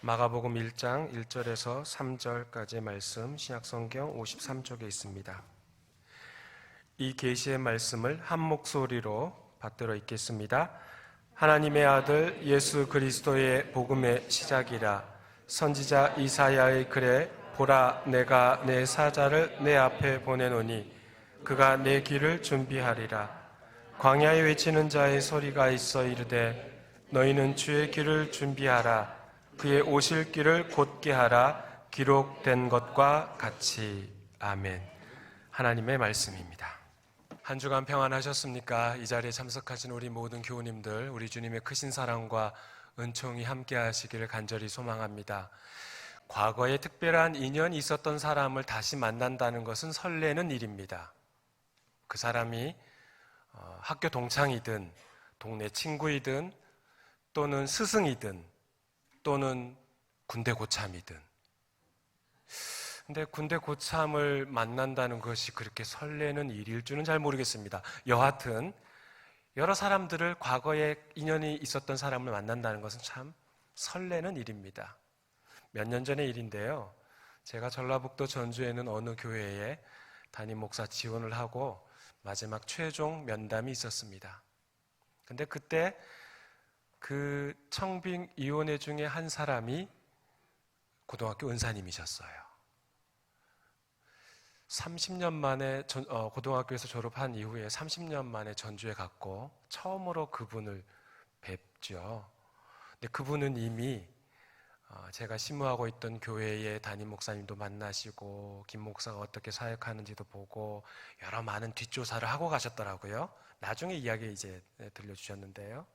마가복음 1장 1절에서 3절까지의 말씀 신약성경 53쪽에 있습니다. 이 계시의 말씀을 한 목소리로 받들어 읽겠습니다. 하나님의 아들 예수 그리스도의 복음의 시작이라. 선지자 이사야의 글에 보라 내가 내 사자를 내 앞에 보내노니 그가 내 길을 준비하리라. 광야에 외치는 자의 소리가 있어 이르되 너희는 주의 길을 준비하라. 그의 오실 길을 곧게 하라. 기록된 것과 같이. 아멘. 하나님의 말씀입니다. 한 주간 평안하셨습니까? 이 자리에 참석하신 우리 모든 교우님들, 우리 주님의 크신 사랑과 은총이 함께 하시기를 간절히 소망합니다. 과거에 특별한 인연이 있었던 사람을 다시 만난다는 것은 설레는 일입니다. 그 사람이 학교 동창이든 동네 친구이든 또는 스승이든 또는 군대 고참이든. 근데 군대 고참을 만난다는 것이 그렇게 설레는 일일 줄은 잘 모르겠습니다. 여하튼 여러 사람들을 과거에 인연이 있었던 사람을 만난다는 것은 참 설레는 일입니다. 몇 년 전의 일인데요. 제가 전라북도 전주에 있는 어느 교회에 담임 목사 지원을 하고 마지막 최종 면담이 있었습니다. 근데 그때 그 청빙위원회 중에 한 사람이 고등학교 은사님이셨어요. 30년 만에 고등학교에서 졸업한 이후에 30년 만에 전주에 갔고 처음으로 그분을 뵙죠. 근데 그분은 이미 제가 심무하고 있던 교회의 담임 목사님도 만나시고 김 목사가 어떻게 사역하는지도 보고 여러 많은 뒷조사를 하고 가셨더라고요. 나중에 이야기 이제 들려주셨는데요.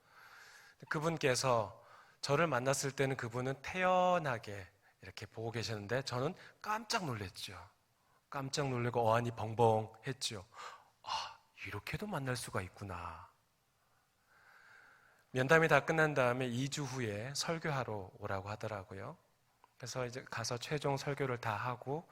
그분께서 저를 만났을 때는 그분은 태연하게 이렇게 보고 계셨는데 저는 깜짝 놀랐죠. 깜짝 놀라고 어안이 벙벙했죠. 아, 이렇게도 만날 수가 있구나. 면담이 다 끝난 다음에 2주 후에 설교하러 오라고 하더라고요. 그래서 이제 가서 최종 설교를 다 하고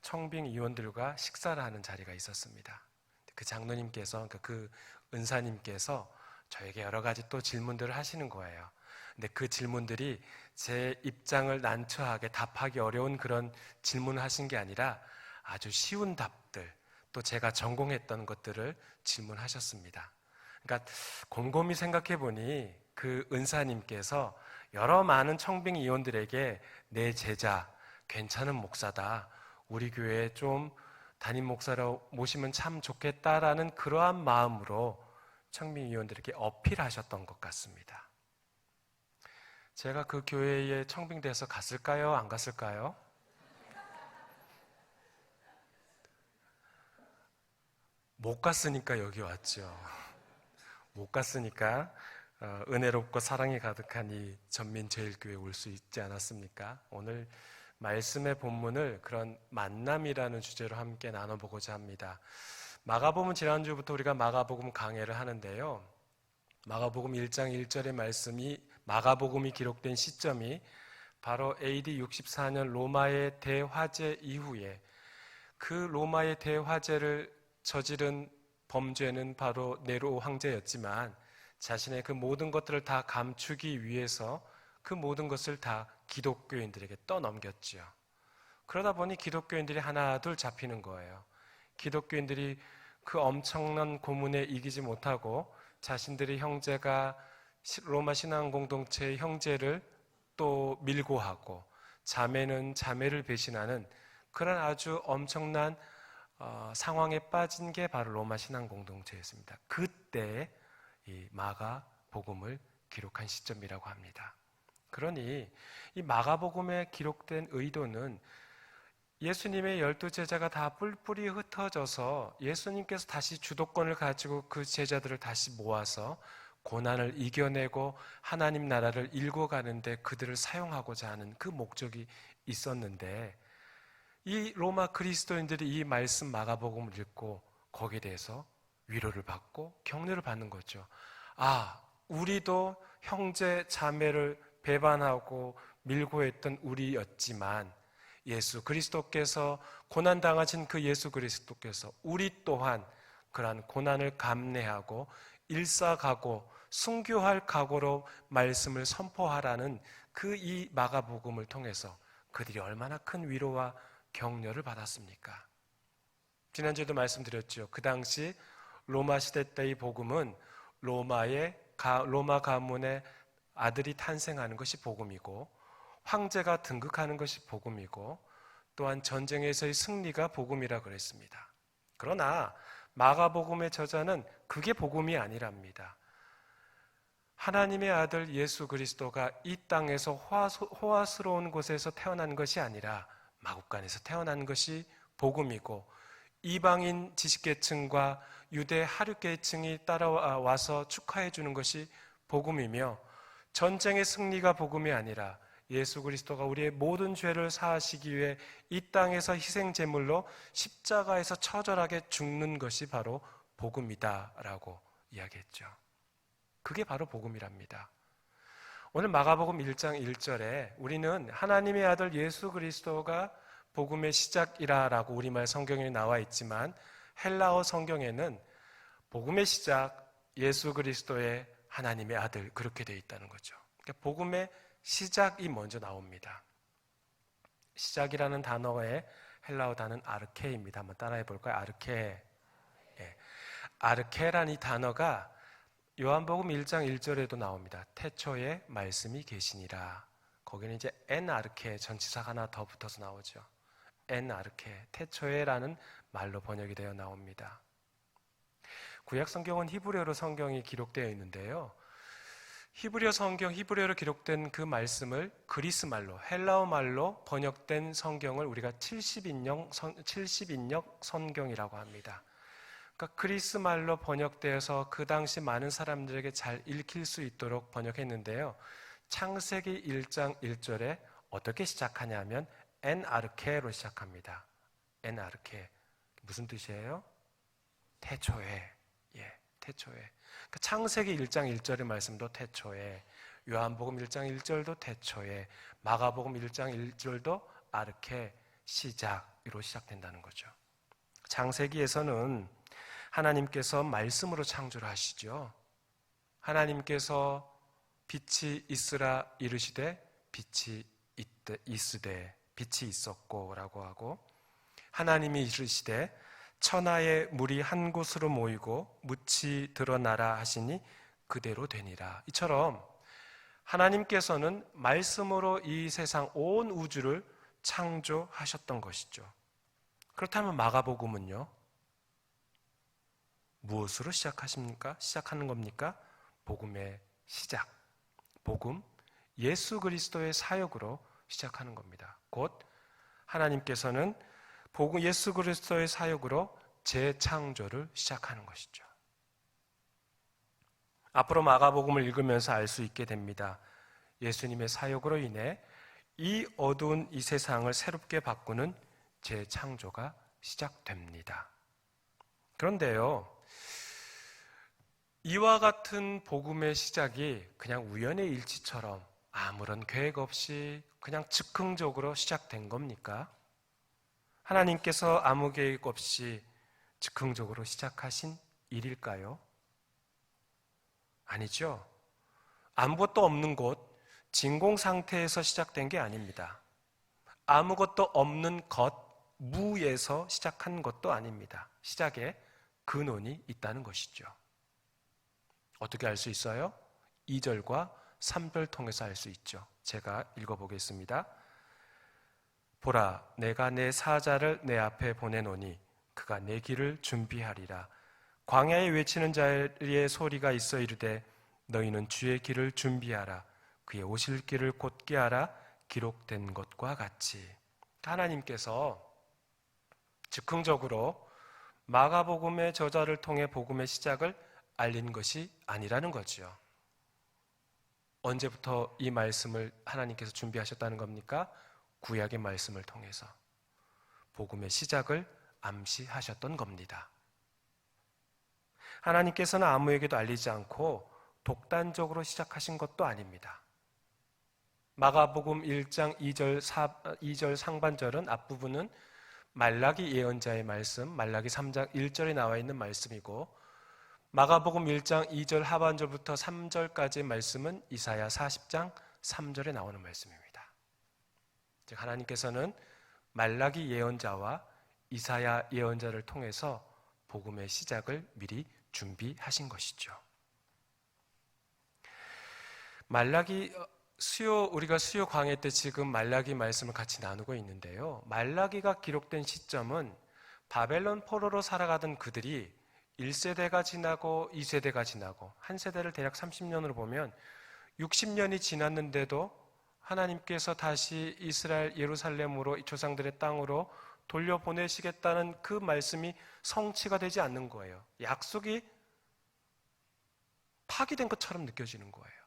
청빙 위원들과 식사를 하는 자리가 있었습니다. 그 장로님께서, 그 은사님께서 저에게 여러 가지 또 질문들을 하시는 거예요. 근데 그 질문들이 제 입장을 난처하게 답하기 어려운 그런 질문을 하신 게 아니라 아주 쉬운 답들, 또 제가 전공했던 것들을 질문하셨습니다. 그러니까 곰곰이 생각해 보니 그 은사님께서 여러 많은 청빙 위원들에게 내 제자, 괜찮은 목사다. 우리 교회에 좀 담임 목사로 모시면 참 좋겠다라는 그러한 마음으로 청빙위원들에게 어필하셨던 것 같습니다. 제가 그 교회에 청빙돼서 갔을까요? 안 갔을까요? 못 갔으니까 여기 왔죠. 못 갔으니까 은혜롭고 사랑이 가득한 이 전민제일교회에 올 수 있지 않았습니까? 오늘 말씀의 본문을 그런 만남이라는 주제로 함께 나눠보고자 합니다. 마가복음 지난주부터 우리가 마가복음 강해를 하는데요. 마가복음 1장 1절의 말씀이 마가복음이 기록된 시점이 바로 AD 64년 로마의 대화재 이후에 그 로마의 대화재를 저지른 범죄는 바로 네로 황제였지만 자신의 그 모든 것들을 다 감추기 위해서 그 모든 것을 다 기독교인들에게 떠넘겼죠. 그러다 보니 기독교인들이 하나 둘 잡히는 거예요. 기독교인들이 그 엄청난 고문에 이기지 못하고 자신들의 형제가 로마 신앙 공동체의 형제를 또 밀고 하고 자매는 자매를 배신하는 그런 아주 엄청난 상황에 빠진 게 바로 로마 신앙 공동체였습니다. 그때 이 마가복음을 기록한 시점이라고 합니다. 그러니 이 마가복음에 기록된 의도는 예수님의 12제자가 다 뿔뿔이 흩어져서 예수님께서 다시 주도권을 가지고 그 제자들을 다시 모아서 고난을 이겨내고 하나님 나라를 일궈가는데 그들을 사용하고자 하는 그 목적이 있었는데 이 로마 그리스도인들이 이 말씀 마가복음을 읽고 거기에 대해서 위로를 받고 격려를 받는 거죠. 아, 우리도 형제 자매를 배반하고 밀고 했던 우리였지만 예수 그리스도께서 고난당하신 그 예수 그리스도께서 우리 또한 그러한 고난을 감내하고 일사각오, 순교할 각오로 말씀을 선포하라는 그 이 마가복음을 통해서 그들이 얼마나 큰 위로와 격려를 받았습니까? 지난주에도 말씀드렸죠. 그 당시 로마 시대 때의 복음은 로마 가문의 아들이 탄생하는 것이 복음이고, 황제가 등극하는 것이 복음이고, 또한 전쟁에서의 승리가 복음이라 그랬습니다. 그러나 마가복음의 저자는 그게 복음이 아니랍니다. 하나님의 아들 예수 그리스도가 이 땅에서 호화스러운 곳에서 태어난 것이 아니라 마국간에서 태어난 것이 복음이고, 이방인 지식계층과 유대 하류계층이 따라와서 축하해 주는 것이 복음이며, 전쟁의 승리가 복음이 아니라 예수 그리스도가 우리의 모든 죄를 사하시기 위해 이 땅에서 희생제물로 십자가에서 처절하게 죽는 것이 바로 복음이다라고 이야기했죠. 그게 바로 복음이랍니다. 오늘 마가복음 1장 1절에 우리는 하나님의 아들 예수 그리스도가 복음의 시작이라고 우리말 성경에 나와 있지만, 헬라어 성경에는 복음의 시작, 예수 그리스도의 하나님의 아들, 그렇게 되어 있다는 거죠. 그러니까 복음의 시작이 먼저 나옵니다. 시작이라는 단어의 헬라어 단어는 아르케입니다. 한번 따라해 볼까요? 아르케. 예. 아르케라는 이 단어가 요한복음 1장 1절에도 나옵니다. 태초에 말씀이 계시니라. 거기는 이제 엔 아르케 전치사가 하나 더 붙어서 나오죠. 엔 아르케, 태초에라는 말로 번역이 되어 나옵니다. 구약 성경은 히브리어로 성경이 기록되어 있는데요. 히브리어로 기록된 그 말씀을 그리스 말로, 헬라어 말로 번역된 성경을 우리가 70인역 성경이라고 합니다. 그러니까 그리스 말로 번역되어서 그 당시 많은 사람들에게 잘 읽힐 수 있도록 번역했는데요. 창세기 1장 1절에 어떻게 시작하냐면 엔 아르케로 시작합니다. 엔 아르케. 무슨 뜻이에요? 태초에. 예, 태초에. 그러니까 창세기 1장 1절의 말씀도 태초에, 요한복음 1장 1절도 태초에, 마가복음 1장 1절도 아르케, 시작으로 시작된다는 거죠. 창세기에서는 하나님께서 말씀으로 창조를 하시죠. 하나님께서 빛이 있으라 이르시되 빛이 있으되 빛이 있었고 라고 하고, 하나님이 이르시되 천하의 물이 한 곳으로 모이고 묻이 드러나라 하시니 그대로 되니라. 이처럼 하나님께서는 말씀으로 이 세상 온 우주를 창조하셨던 것이죠. 그렇다면 마가복음은요? 무엇으로 시작하는 겁니까? 복음의 시작. 복음, 예수 그리스도의 사역으로 시작하는 겁니다. 곧 하나님께서는 복음 예수 그리스도의 사역으로 재창조를 시작하는 것이죠. 앞으로 마가복음을 읽으면서 알 수 있게 됩니다. 예수님의 사역으로 인해 이 어두운 이 세상을 새롭게 바꾸는 재창조가 시작됩니다. 그런데요, 이와 같은 복음의 시작이 그냥 우연의 일치처럼 아무런 계획 없이 그냥 즉흥적으로 시작된 겁니까? 하나님께서 아무 계획 없이 즉흥적으로 시작하신 일일까요? 아니죠. 아무것도 없는 곳, 진공 상태에서 시작된 게 아닙니다. 아무것도 없는 것, 무에서 시작한 것도 아닙니다. 시작에 근원이 있다는 것이죠. 어떻게 알 수 있어요? 2절과 3절 통해서 알 수 있죠. 제가 읽어보겠습니다. 보라, 내가 내 사자를 내 앞에 보내노니 그가 내 길을 준비하리라. 광야에 외치는 자의 소리가 있어 이르되 너희는 주의 길을 준비하라. 그의 오실 길을 곧게 하라. 기록된 것과 같이. 하나님께서 즉흥적으로 마가복음의 저자를 통해 복음의 시작을 알린 것이 아니라는 거죠. 언제부터 이 말씀을 하나님께서 준비하셨다는 겁니까? 구약의 말씀을 통해서 복음의 시작을 암시하셨던 겁니다. 하나님께서는 아무에게도 알리지 않고 독단적으로 시작하신 것도 아닙니다. 마가복음 1장 2절 상반절은, 앞부분은 말라기 예언자의 말씀, 말라기 3장 1절에 나와 있는 말씀이고, 마가복음 1장 2절 하반절부터 3절까지의 말씀은 이사야 40장 3절에 나오는 말씀입니다. 즉 하나님께서는 말라기 예언자와 이사야 예언자를 통해서 복음의 시작을 미리 준비하신 것이죠. 말라기 우리가 수요 강해 때 지금 말라기 말씀을 같이 나누고 있는데요. 말라기가 기록된 시점은 바벨론 포로로 살아가던 그들이 1세대가 지나고 2세대가 지나고 한 세대를 대략 30년으로 보면 60년이 지났는데도 하나님께서 다시 이스라엘 예루살렘으로 이 조상들의 땅으로 돌려보내시겠다는 그 말씀이 성취가 되지 않는 거예요. 약속이 파기된 것처럼 느껴지는 거예요.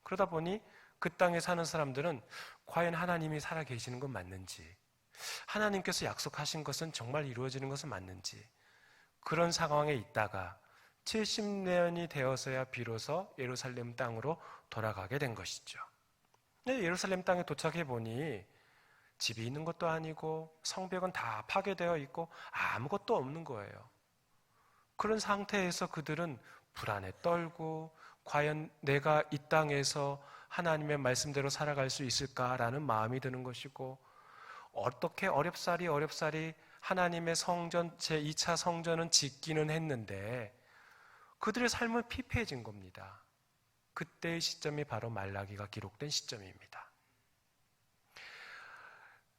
그러다 보니 그 땅에 사는 사람들은 과연 하나님이 살아계시는 건 맞는지, 하나님께서 약속하신 것은 정말 이루어지는 것은 맞는지, 그런 상황에 있다가 70년이 되어서야 비로소 예루살렘 땅으로 돌아가게 된 것이죠. 예루살렘 땅에 도착해 보니 집이 있는 것도 아니고 성벽은 다 파괴되어 있고 아무것도 없는 거예요. 그런 상태에서 그들은 불안에 떨고 과연 내가 이 땅에서 하나님의 말씀대로 살아갈 수 있을까라는 마음이 드는 것이고, 어떻게 어렵사리 하나님의 성전, 제2차 성전은 짓기는 했는데 그들의 삶은 피폐해진 겁니다. 그때의 시점이 바로 말라기가 기록된 시점입니다.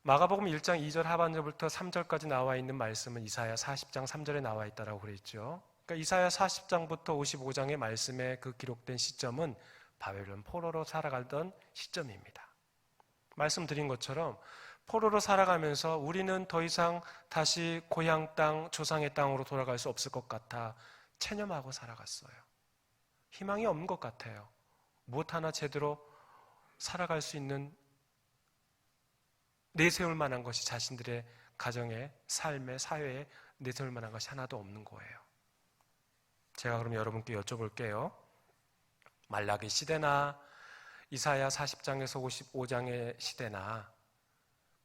마가복음 1장 2절 하반절부터 3절까지 나와 있는 말씀은 이사야 40장 3절에 나와 있다고 그랬죠. 그러니까 이사야 40장부터 55장의 말씀에 그 기록된 시점은 바벨론 포로로 살아가던 시점입니다. 말씀드린 것처럼 포로로 살아가면서 우리는 더 이상 다시 고향 땅, 조상의 땅으로 돌아갈 수 없을 것 같아 체념하고 살아갔어요. 희망이 없는 것 같아요. 무엇 하나 제대로 살아갈 수 있는, 내세울 만한 것이 자신들의 가정에, 삶에, 사회에 내세울 만한 것이 하나도 없는 거예요. 제가 그럼 여러분께 여쭤볼게요. 말라기 시대나 이사야 40장에서 55장의 시대나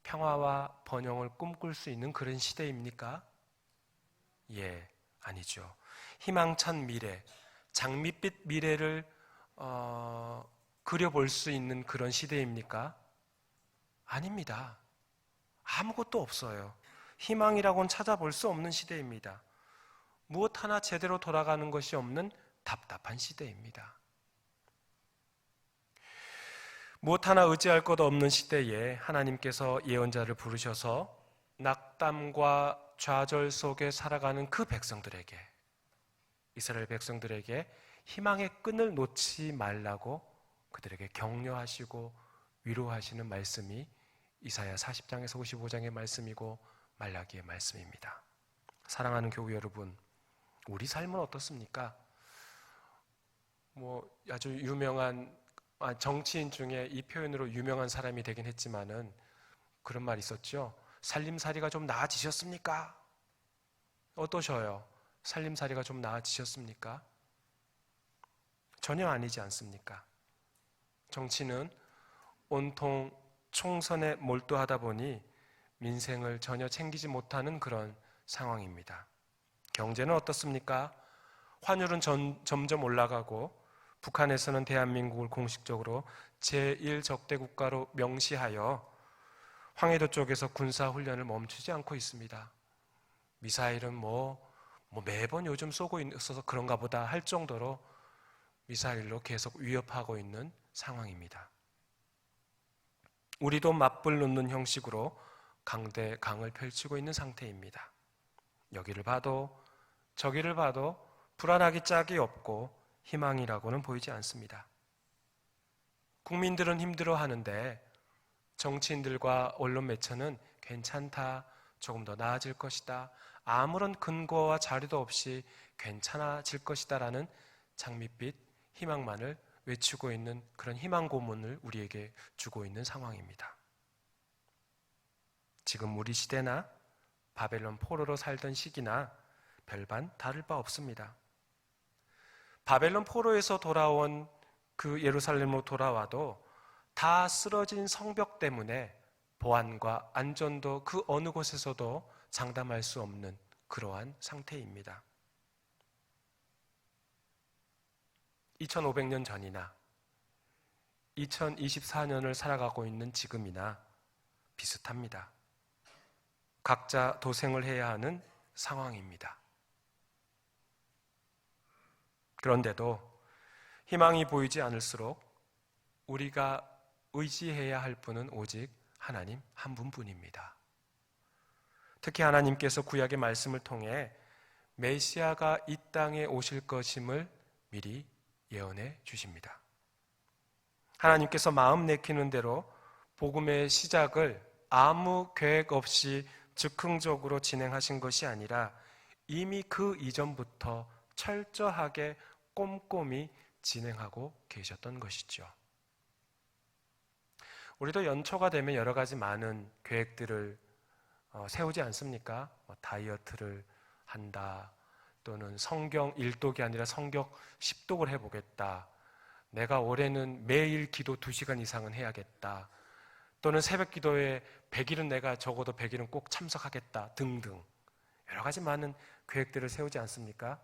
평화와 번영을 꿈꿀 수 있는 그런 시대입니까? 예, 아니죠. 희망찬 미래, 장밋빛 미래를 그려볼 수 있는 그런 시대입니까? 아닙니다. 아무것도 없어요. 희망이라고는 찾아볼 수 없는 시대입니다. 무엇 하나 제대로 돌아가는 것이 없는 답답한 시대입니다. 무엇 하나 의지할 것 없는 시대에 하나님께서 예언자를 부르셔서 낙담과 좌절 속에 살아가는 그 백성들에게, 이스라엘 백성들에게 희망의 끈을 놓지 말라고 그들에게 격려하시고 위로하시는 말씀이 이사야 40장에서 55장의 말씀이고 말라기의 말씀입니다. 사랑하는 교우 여러분, 우리 삶은 어떻습니까? 아주 유명한 정치인 중에 이 표현으로 유명한 사람이 되긴 했지만은 그런 말 있었죠. 살림살이가 좀 나아지셨습니까? 어떠셔요? 살림살이가 좀 나아지셨습니까? 전혀 아니지 않습니까? 정치는 온통 총선에 몰두하다 보니 민생을 전혀 챙기지 못하는 그런 상황입니다. 경제는 어떻습니까? 환율은 점점 올라가고 북한에서는 대한민국을 공식적으로 제1적대 국가로 명시하여 황해도 쪽에서 군사훈련을 멈추지 않고 있습니다. 미사일은 매번 요즘 쏘고 있어서 그런가 보다 할 정도로 미사일로 계속 위협하고 있는 상황입니다. 우리도 맞불 놓는 형식으로 강대강을 펼치고 있는 상태입니다. 여기를 봐도 저기를 봐도 불안하기 짝이 없고 희망이라고는 보이지 않습니다. 국민들은 힘들어하는데 정치인들과 언론 매체는 괜찮다, 조금 더 나아질 것이다, 아무런 근거와 자료도 없이 괜찮아질 것이다 라는 장밋빛 희망만을 외치고 있는 그런 희망 고문을 우리에게 주고 있는 상황입니다. 지금 우리 시대나 바벨론 포로로 살던 시기나 별반 다를 바 없습니다. 바벨론 포로에서 돌아온 그 예루살렘으로 돌아와도 다 쓰러진 성벽 때문에 보안과 안전도 그 어느 곳에서도 장담할 수 없는 그러한 상태입니다. 2500년 전이나 2024년을 살아가고 있는 지금이나 비슷합니다. 각자 도생을 해야 하는 상황입니다. 그런데도 희망이 보이지 않을수록 우리가 의지해야 할 분은 오직 하나님 한 분뿐입니다. 특히 하나님께서 구약의 말씀을 통해 메시아가 이 땅에 오실 것임을 미리 예언해 주십니다. 하나님께서 마음 내키는 대로 복음의 시작을 아무 계획 없이 즉흥적으로 진행하신 것이 아니라 이미 그 이전부터 철저하게 꼼꼼히 진행하고 계셨던 것이죠. 우리도 연초가 되면 여러 가지 많은 계획들을 세우지 않습니까? 다이어트를 한다, 또는 성경 1독이 아니라 성경 10독을 해보겠다, 내가 올해는 매일 기도 2시간 이상은 해야겠다, 또는 새벽 기도에 100일은 내가 적어도 100일은 꼭 참석하겠다 등등 여러 가지 많은 계획들을 세우지 않습니까?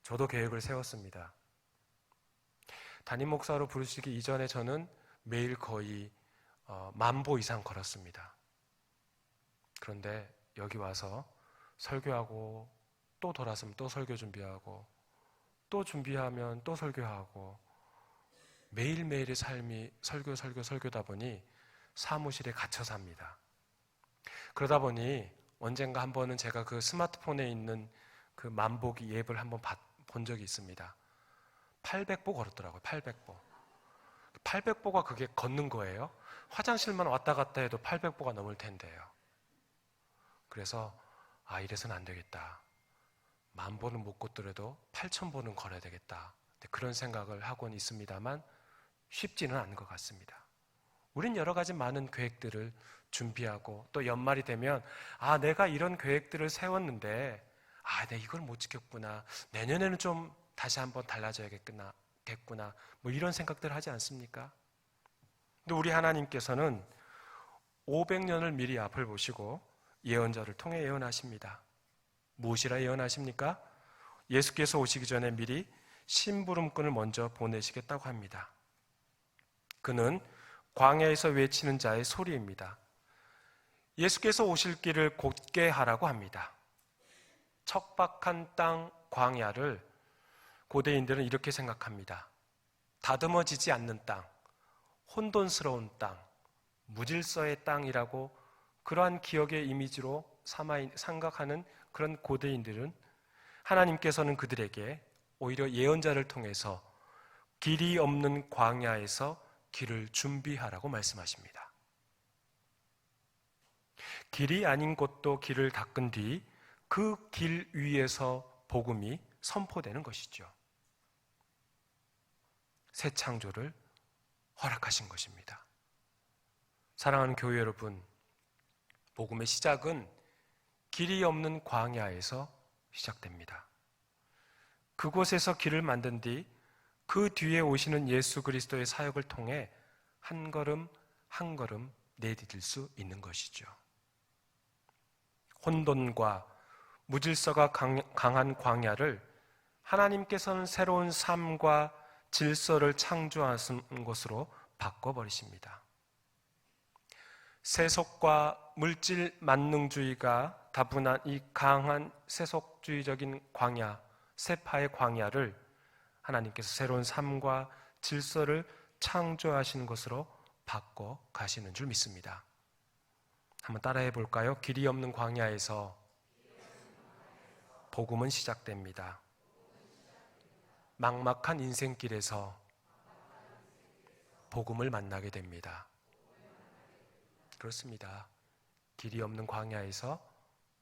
저도 계획을 세웠습니다. 담임 목사로 부르시기 이전에 저는 매일 거의 10,000보 이상 걸었습니다. 그런데 여기 와서 설교하고 또 돌아서면 또 설교 준비하고 또 준비하면 또 설교하고 매일매일의 삶이 설교다 보니 사무실에 갇혀 삽니다. 그러다 보니 언젠가 한 번은 제가 그 스마트폰에 있는 그 만보기 앱을 한번 본 적이 있습니다. 800보 걸었더라고요. 800보. 800보가 그게 걷는 거예요. 화장실만 왔다 갔다 해도 800보가 넘을 텐데요. 그래서 이래서는 안 되겠다. 10,000보는 못 걷더라도 8,000보는 걸어야 되겠다. 그런 생각을 하고는 있습니다만 쉽지는 않은 것 같습니다. 우린 여러 가지 많은 계획들을 준비하고 또 연말이 되면 내가 이런 계획들을 세웠는데 내가 이걸 못 지켰구나. 내년에는 좀 다시 한번 달라져야겠구나. 뭐 이런 생각들을 하지 않습니까? 근데 우리 하나님께서는 500년을 미리 앞을 보시고 예언자를 통해 예언하십니다. 무엇이라 예언하십니까? 예수께서 오시기 전에 미리 심부름꾼을 먼저 보내시겠다고 합니다. 그는 광야에서 외치는 자의 소리입니다. 예수께서 오실 길을 곧게 하라고 합니다. 척박한 땅 광야를 고대인들은 이렇게 생각합니다. 다듬어지지 않는 땅, 혼돈스러운 땅, 무질서의 땅이라고 그러한 기억의 이미지로 생각하는 그런 고대인들은 하나님께서는 그들에게 오히려 예언자를 통해서 길이 없는 광야에서 길을 준비하라고 말씀하십니다. 길이 아닌 곳도 길을 닦은 뒤 그 길 위에서 복음이 선포되는 것이죠. 새 창조를 허락하신 것입니다. 사랑하는 교회 여러분, 복음의 시작은 길이 없는 광야에서 시작됩니다. 그곳에서 길을 만든 뒤 그 뒤에 오시는 예수 그리스도의 사역을 통해 한 걸음 한 걸음 내디딜 수 있는 것이죠. 혼돈과 무질서가 강한 광야를 하나님께서는 새로운 삶과 질서를 창조하신 것으로 바꿔버리십니다. 세속과 물질 만능주의가 다분한 이 강한 세속주의적인 광야, 세파의 광야를 하나님께서 새로운 삶과 질서를 창조하시는 것으로 바꿔 가시는 줄 믿습니다. 한번 따라해 볼까요? 길이 없는 광야에서 복음은 시작됩니다. 막막한 인생길에서 복음을 만나게 됩니다. 그렇습니다. 길이 없는 광야에서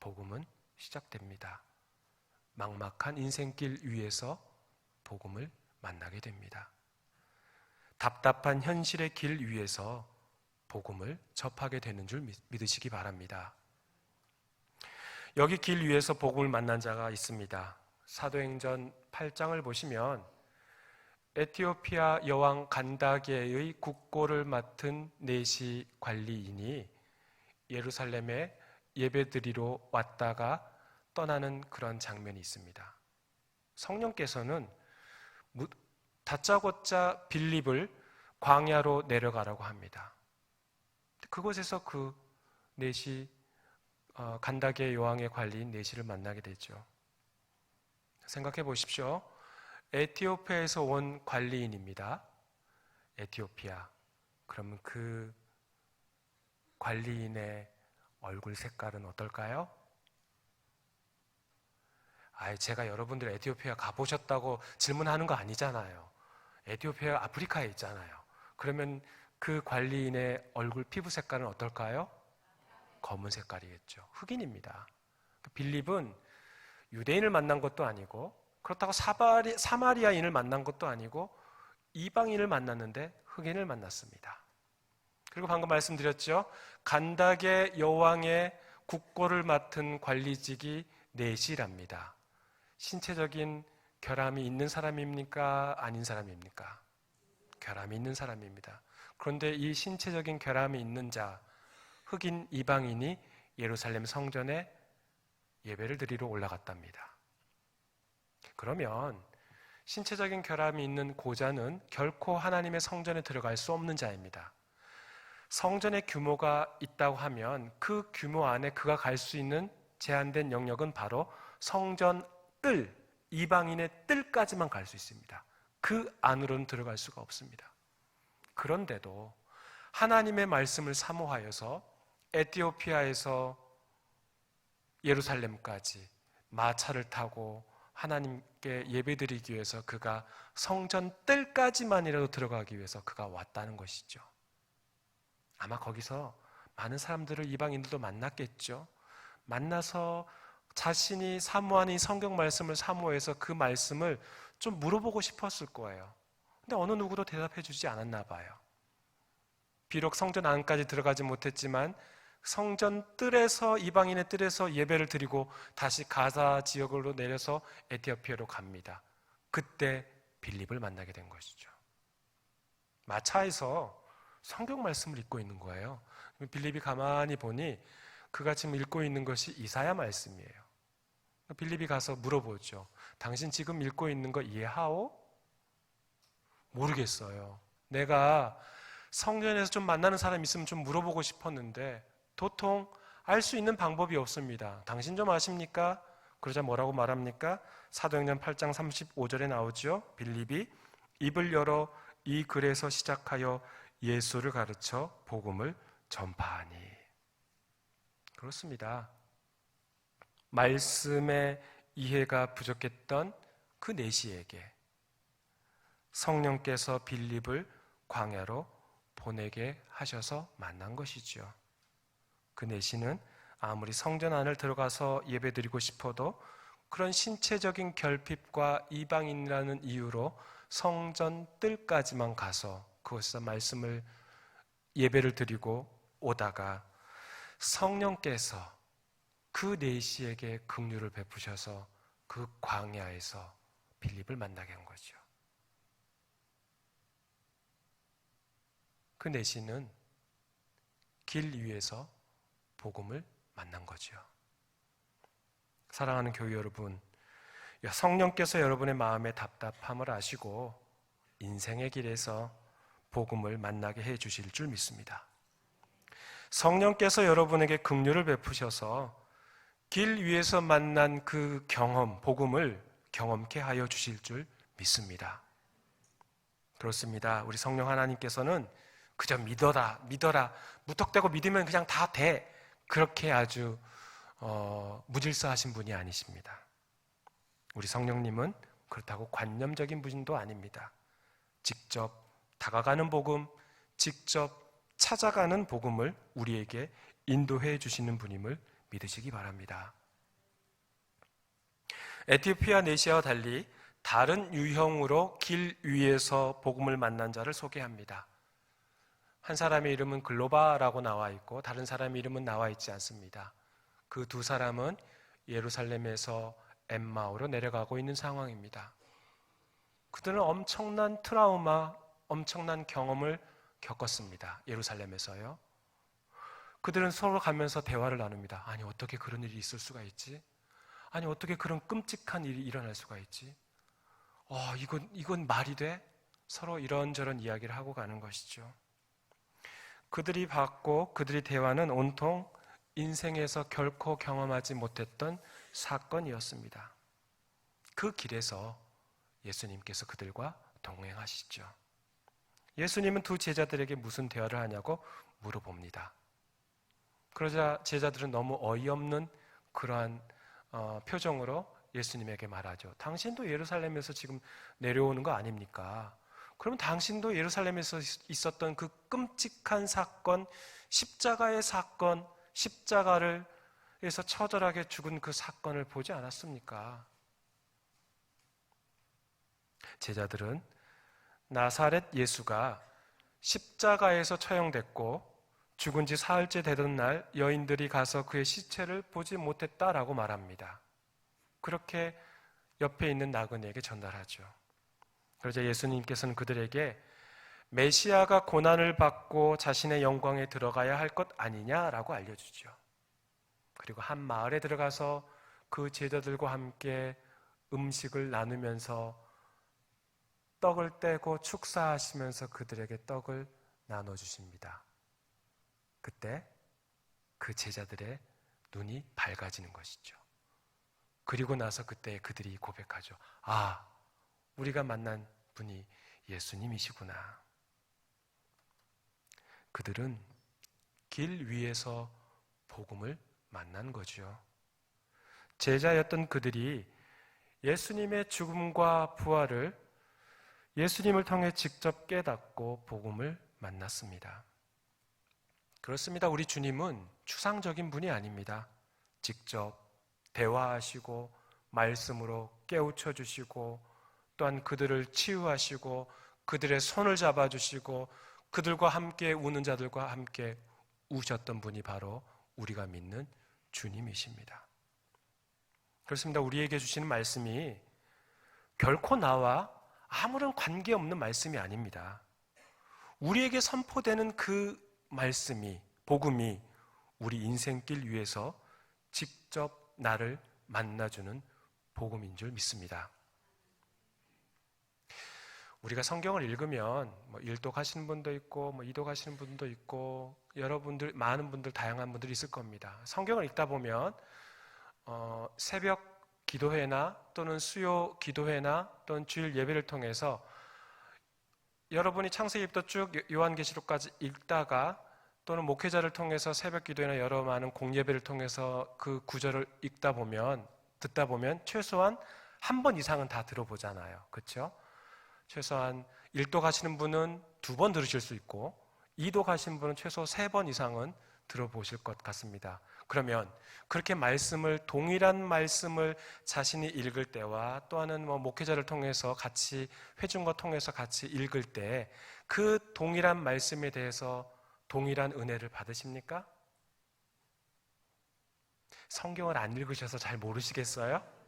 복음은 시작됩니다. 막막한 인생길 위에서 복음을 만나게 됩니다. 답답한 현실의 길 위에서 복음을 접하게 되는 줄 믿으시기 바랍니다. 여기 길 위에서 복음을 만난 자가 있습니다. 사도행전 8장을 보시면 에티오피아 여왕 간다게의 국고를 맡은 내시 관리인이 예루살렘에 예배드리러 왔다가 떠나는 그런 장면이 있습니다. 성령께서는 다짜고짜 빌립을 광야로 내려가라고 합니다. 그곳에서 그 넷이 간다게 여왕의 관리인 넷이를 만나게 되죠. 생각해 보십시오. 에티오피아에서 온 관리인입니다. 에티오피아. 그러면 그 관리인의 얼굴 색깔은 어떨까요? 제가 여러분들 에티오피아 가보셨다고 질문하는 거 아니잖아요. 에티오피아 아프리카에 있잖아요. 그러면 그 관리인의 얼굴 피부 색깔은 어떨까요? 검은 색깔이겠죠. 흑인입니다. 빌립은 유대인을 만난 것도 아니고 그렇다고 사마리아인을 만난 것도 아니고 이방인을 만났는데 흑인을 만났습니다. 그리고 방금 말씀드렸죠. 간다게 여왕의 국고를 맡은 관리직이 넷이랍니다. 신체적인 결함이 있는 사람입니까? 아닌 사람입니까? 결함이 있는 사람입니다. 그런데 이 신체적인 결함이 있는 자, 흑인 이방인이 예루살렘 성전에 예배를 드리러 올라갔답니다. 그러면 신체적인 결함이 있는 고자는 결코 하나님의 성전에 들어갈 수 없는 자입니다. 성전의 규모가 있다고 하면 그 규모 안에 그가 갈 수 있는 제한된 영역은 바로 성전 뜰, 이방인의 뜰까지만 갈 수 있습니다. 그 안으로는 들어갈 수가 없습니다. 그런데도 하나님의 말씀을 사모하여서 에티오피아에서 예루살렘까지 마차를 타고 하나님께 예배드리기 위해서 그가 성전 뜰까지만이라도 들어가기 위해서 그가 왔다는 것이죠. 아마 거기서 많은 사람들을 이방인들도 만났겠죠. 만나서 자신이 사모하는 이 성경 말씀을 사모해서 그 말씀을 좀 물어보고 싶었을 거예요. 근데 어느 누구도 대답해 주지 않았나 봐요. 비록 성전 안까지 들어가지 못했지만 성전 뜰에서, 이방인의 뜰에서 예배를 드리고 다시 가사 지역으로 내려서 에티오피아로 갑니다. 그때 빌립을 만나게 된 것이죠. 마차에서 성경 말씀을 읽고 있는 거예요. 빌립이 가만히 보니 그가 지금 읽고 있는 것이 이사야 말씀이에요. 빌립이 가서 물어보죠. 당신 지금 읽고 있는 거 이해하오? 모르겠어요. 내가 성전에서 좀 만나는 사람 있으면 좀 물어보고 싶었는데 도통 알 수 있는 방법이 없습니다. 당신 좀 아십니까? 그러자 뭐라고 말합니까? 사도행전 8장 35절에 나오죠. 빌립이 입을 열어 이 글에서 시작하여 예수를 가르쳐 복음을 전파하니. 그렇습니다. 말씀의 이해가 부족했던 그 내시에게 성령께서 빌립을 광야로 보내게 하셔서 만난 것이죠. 그 내시는 아무리 성전 안을 들어가서 예배드리고 싶어도 그런 신체적인 결핍과 이방인이라는 이유로 성전 뜰까지만 가서 그곳에서 말씀을 예배를 드리고 오다가 성령께서 그 내시에게 긍휼을 베푸셔서 그 광야에서 빌립을 만나게 한 거죠. 그 내시는 길 위에서 복음을 만난 거죠. 사랑하는 교회 여러분, 성령께서 여러분의 마음의 답답함을 아시고 인생의 길에서 복음을 만나게 해 주실 줄 믿습니다. 성령께서 여러분에게 긍휼을 베푸셔서 길 위에서 만난 그 경험, 복음을 경험케 하여 주실 줄 믿습니다. 그렇습니다. 우리 성령 하나님께서는 그저 믿어라, 무턱대고 믿으면 그냥 다 돼. 그렇게 아주 무질서하신 분이 아니십니다. 우리 성령님은 그렇다고 관념적인 분도 아닙니다. 직접 다가가는 복음, 직접 찾아가는 복음을 우리에게 인도해 주시는 분임을 믿으시기 바랍니다. 에티오피아 내시아와 달리 다른 유형으로 길 위에서 복음을 만난 자를 소개합니다. 한 사람의 이름은 글로바라고 나와 있고 다른 사람의 이름은 나와 있지 않습니다. 그 두 사람은 예루살렘에서 엠마오로 내려가고 있는 상황입니다. 그들은 엄청난 트라우마, 엄청난 경험을 겪었습니다. 예루살렘에서요. 그들은 서로 가면서 대화를 나눕니다. 아니 어떻게 그런 일이 있을 수가 있지? 아니 어떻게 그런 끔찍한 일이 일어날 수가 있지? 이건 말이 돼? 서로 이런저런 이야기를 하고 가는 것이죠. 그들이 받고 그들이 대화는 온통 인생에서 결코 경험하지 못했던 사건이었습니다. 그 길에서 예수님께서 그들과 동행하시죠. 예수님은 두 제자들에게 무슨 대화를 하냐고 물어봅니다. 그러자 제자들은 너무 어이없는 그러한 표정으로 예수님에게 말하죠. 당신도 예루살렘에서 지금 내려오는 거 아닙니까? 그러면 당신도 예루살렘에서 있었던 그 끔찍한 사건, 십자가의 사건, 십자가를 에서 처절하게 죽은 그 사건을 보지 않았습니까? 제자들은 나사렛 예수가 십자가에서 처형됐고 죽은 지 사흘째 되던 날 여인들이 가서 그의 시체를 보지 못했다라고 말합니다. 그렇게 옆에 있는 나그네에게 전달하죠. 그러자 예수님께서는 그들에게 메시아가 고난을 받고 자신의 영광에 들어가야 할 것 아니냐라고 알려주죠. 그리고 한 마을에 들어가서 그 제자들과 함께 음식을 나누면서 떡을 떼고 축사하시면서 그들에게 떡을 나눠주십니다. 그때 그 제자들의 눈이 밝아지는 것이죠. 그리고 나서 그때 그들이 고백하죠. 아, 우리가 만난 분이 예수님이시구나. 그들은 길 위에서 복음을 만난 거죠. 제자였던 그들이 예수님의 죽음과 부활을 예수님을 통해 직접 깨닫고 복음을 만났습니다. 그렇습니다. 우리 주님은 추상적인 분이 아닙니다. 직접 대화하시고 말씀으로 깨우쳐 주시고 또한 그들을 치유하시고 그들의 손을 잡아주시고 그들과 함께 우는 자들과 함께 우셨던 분이 바로 우리가 믿는 주님이십니다. 그렇습니다. 우리에게 주시는 말씀이 결코 나와 아무런 관계없는 말씀이 아닙니다. 우리에게 선포되는 그 말씀이, 복음이 우리 인생길 위에서 직접 나를 만나주는 복음인 줄 믿습니다. 우리가 성경을 읽으면 일독 하시는 분도 있고 이독 하시는 분도 있고 여러분들 많은 분들 다양한 분들이 있을 겁니다. 성경을 읽다 보면 새벽 기도회나 또는 수요 기도회나 또는 주일 예배를 통해서 여러분이 창세기부터 쭉 요한계시록까지 읽다가 또는 목회자를 통해서 새벽 기도회나 여러 많은 공예배를 통해서 그 구절을 듣다 보면 최소한 한 번 이상은 다 들어보잖아요. 그렇죠? 최소한 1독 하시는 분은 2번 들으실 수 있고 2독 하시는 분은 최소 3번 이상은 들어보실 것 같습니다. 그러면 그렇게 동일한 말씀을 자신이 읽을 때와 또한은 목회자를 통해서 같이 회중과 통해서 같이 읽을 때 그 동일한 말씀에 대해서 동일한 은혜를 받으십니까? 성경을 안 읽으셔서 잘 모르시겠어요?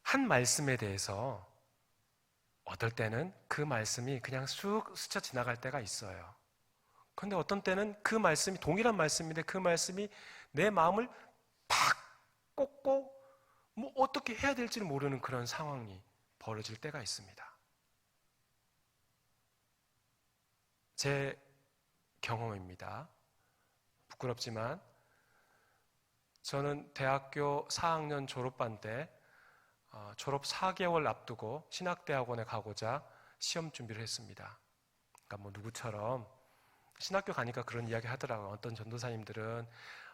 한 말씀에 대해서 어떨 때는 그 말씀이 그냥 쑥 스쳐 지나갈 때가 있어요. 그런데 어떤 때는 그 말씀이 동일한 말씀인데 그 말씀이 내 마음을 팍 꽂고 어떻게 해야 될지 모르는 그런 상황이 벌어질 때가 있습니다. 제 경험입니다. 부끄럽지만 저는 대학교 4학년 졸업반 때 졸업 4개월 앞두고 신학대학원에 가고자 시험 준비를 했습니다. 그러니까 누구처럼 신학교 가니까 그런 이야기 하더라고요. 어떤 전도사님들은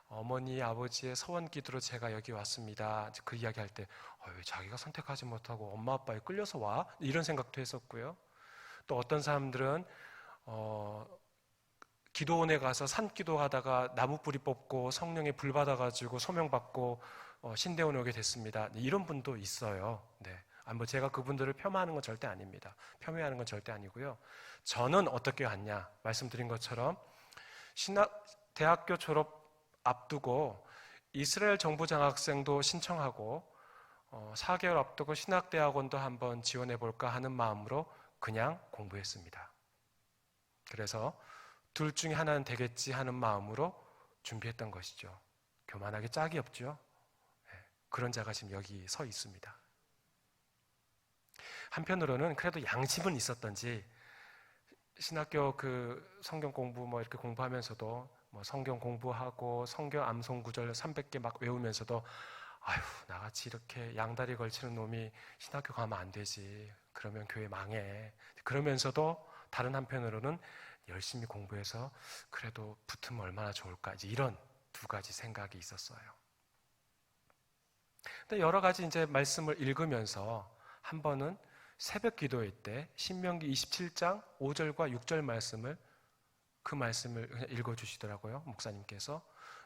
어머니, 아버지의 소원 기도로 제가 여기 왔습니다. 그 이야기 할 때 왜 자기가 선택하지 못하고 엄마 아빠에 끌려서 와? 이런 생각도 했었고요. 또 어떤 사람들은 기도원에 가서 산기도 하다가 나무 뿌리 뽑고 성령에 불 받아가지고 소명받고 신대원에 오게 됐습니다. 이런 분도 있어요. 네. 제가 그분들을 폄하하는 건 절대 아닙니다. 폄훼하는 건 절대 아니고요. 저는 어떻게 왔냐? 말씀드린 것처럼 대학교 졸업 앞두고 이스라엘 정부 장학생도 신청하고 4개월 앞두고 신학대학원도 한번 지원해볼까 하는 마음으로 그냥 공부했습니다. 그래서 둘 중에 하나는 되겠지 하는 마음으로 준비했던 것이죠. 교만하게 짝이 없죠. 그런 자가 지금 여기 서 있습니다. 한편으로는 그래도 양심은 있었던지 신학교 그 성경 공부 뭐 이렇게 공부하면서도 뭐 성경 공부하고 성경 암송 구절 300개 막 외우면서도 아휴, 나같이 이렇게 양다리 걸치는 놈이 신학교 가면 안 되지. 그러면 교회 망해. 그러면서도 다른 한편으로는 열심히 공부해서 그래도 붙으면 얼마나 좋을까. 이제 이런 두 가지 생각이 있었어요. 근데 여러 가지 이제 말씀을 읽으면서 한 번은 새벽 기도회 때 신명기 27장 5절과 6절 말씀을 그 말씀을 그냥 읽어주시더라고요. 목사님께서.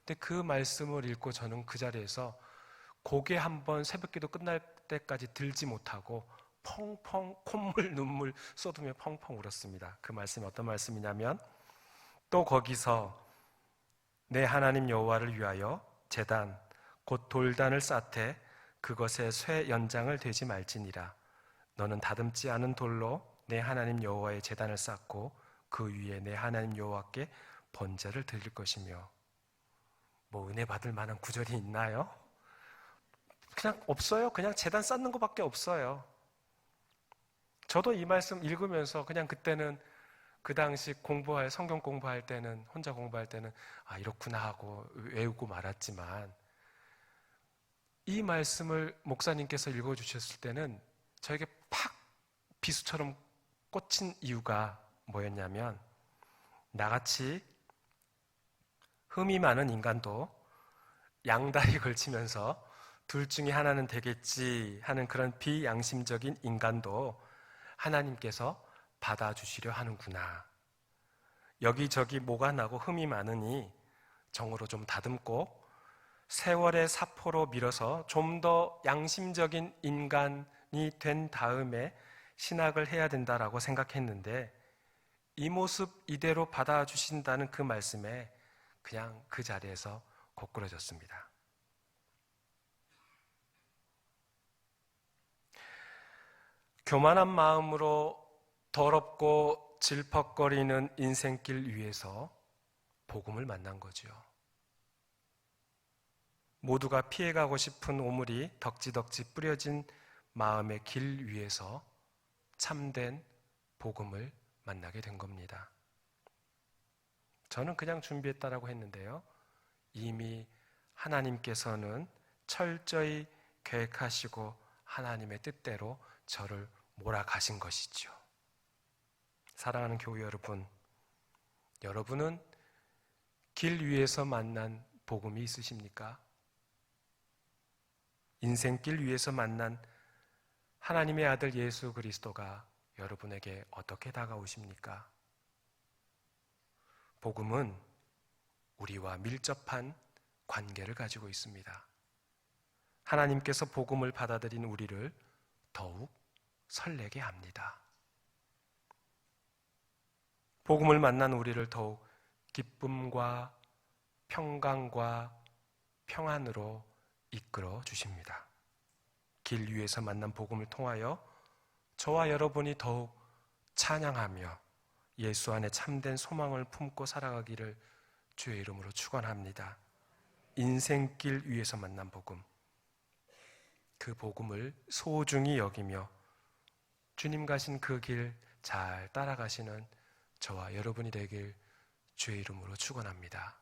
근데 그 말씀을 읽고 저는 그 자리에서 고개 한번 새벽 기도 끝날 때까지 들지 못하고 펑펑 콧물 눈물 쏟으며 펑펑 울었습니다. 그 말씀이 어떤 말씀이냐면 또 거기서 내 하나님 여호와를 위하여 제단 곧 돌단을 쌓되 그것에 쇠 연장을 대지 말지니라. 너는 다듬지 않은 돌로 내 하나님 여호와의 제단을 쌓고 그 위에 내 하나님 여호와께 번제를 드릴 것이며. 뭐 은혜 받을 만한 구절이 있나요? 그냥 없어요. 그냥 제단 쌓는 것밖에 없어요. 저도 이 말씀 읽으면서 그냥 그때는 그 당시 성경 공부할 때는 혼자 공부할 때는 아 이렇구나 하고 외우고 말았지만 이 말씀을 목사님께서 읽어주셨을 때는 저에게 팍 비수처럼 꽂힌 이유가 뭐였냐면 나같이 흠이 많은 인간도 양다리 걸치면서 둘 중에 하나는 되겠지 하는 그런 비양심적인 인간도 하나님께서 받아주시려 하는구나. 여기저기 뭐가 나고 흠이 많으니 정으로 좀 다듬고 세월의 사포로 밀어서 좀 더 양심적인 인간이 된 다음에 신학을 해야 된다라고 생각했는데 이 모습 이대로 받아주신다는 그 말씀에 그냥 그 자리에서 고꾸라졌습니다. 교만한 마음으로 더럽고 질퍽거리는 인생길 위에서 복음을 만난 거죠. 모두가 피해가고 싶은 오물이 덕지덕지 뿌려진 마음의 길 위에서 참된 복음을 만나게 된 겁니다. 저는 그냥 준비했다라고 했는데요. 이미 하나님께서는 철저히 계획하시고 하나님의 뜻대로 저를 몰아가신 것이죠. 사랑하는 교회 여러분, 여러분은 길 위에서 만난 복음이 있으십니까? 인생길 위에서 만난 하나님의 아들 예수 그리스도가 여러분에게 어떻게 다가오십니까? 복음은 우리와 밀접한 관계를 가지고 있습니다. 하나님께서 복음을 받아들인 우리를 더욱 설레게 합니다. 복음을 만난 우리를 더욱 기쁨과 평강과 평안으로 이끌어 주십니다. 길 위에서 만난 복음을 통하여 저와 여러분이 더욱 찬양하며 예수 안에 참된 소망을 품고 살아가기를 주의 이름으로 축원합니다. 인생길 위에서 만난 복음, 그 복음을 소중히 여기며 주님 가신 그 길 잘 따라가시는 저와 여러분이 되길 주의 이름으로 축원합니다.